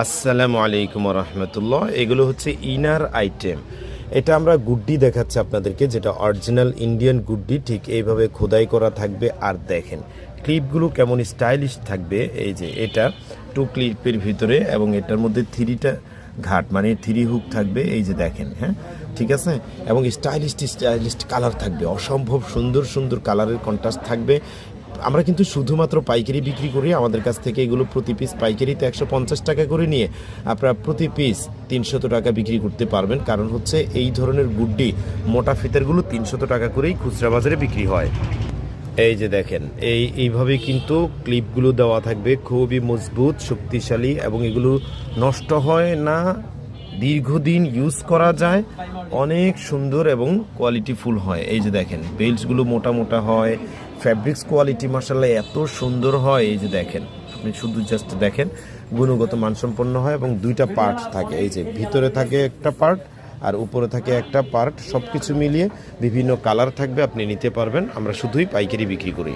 আসসালামু আলাইকুম রহমতুল্লাহ। এগুলো হচ্ছে ইনার আইটেম। এটা আমরা গুড্ডি দেখাচ্ছি আপনাদেরকে, যেটা অরিজিনাল ইন্ডিয়ান গুড্ডি। ঠিক এইভাবে খোদাই করা থাকবে। আর দেখেন ক্লিপগুলো কেমন স্টাইলিশ থাকবে। এই যে এটা 2 ক্লিপের ভিতরে, এবং এটার মধ্যে 3টা ঘাট মানে 3 হুক থাকবে। এই যে দেখেন, হ্যাঁ ঠিক আছে। এবং স্টাইলিশ কালার থাকবে, অসম্ভব সুন্দর সুন্দর কালারের কন্ট্রাস্ট থাকবে। আমরা কিন্তু শুধুমাত্র পাইকারি বিক্রি করি। আমাদের কাছ থেকে এগুলো প্রতি পিস পাইকারিতে 150 টাকা করে নিয়ে আপনারা প্রতি পিস 300 টাকা বিক্রি করতে পারবেন। কারণ হচ্ছে এই ধরনের গুড্ডি মোটা ফিতারগুলো 300 টাকা করেই খুচরা বাজারে বিক্রি হয়। এই যে দেখেন, এইভাবে কিন্তু ক্লিপগুলো দেওয়া থাকবে, খুবই মজবুত শক্তিশালী, এবং এগুলো নষ্ট হয় না, দীর্ঘদিন ইউজ করা যায়, অনেক সুন্দর এবং কোয়ালিটিফুল হয়। এই যে দেখেন বেল্টসগুলো মোটা মোটা হয়, ফ্যাব্রিক্স কোয়ালিটি মাশাআল্লাহ এত সুন্দর হয়। এই যে দেখেন, আপনি শুধু জাস্ট দেখেন, গুণগত মানসম্পন্ন হয়। এবং 2টা পার্ট থাকে, এই যে ভিতরে থাকে একটা পার্ট আর উপরে থাকে একটা পার্ট, সব কিছু মিলিয়ে বিভিন্ন কালার থাকবে, আপনি নিতে পারবেন। আমরা শুধুই পাইকারি বিক্রি করি।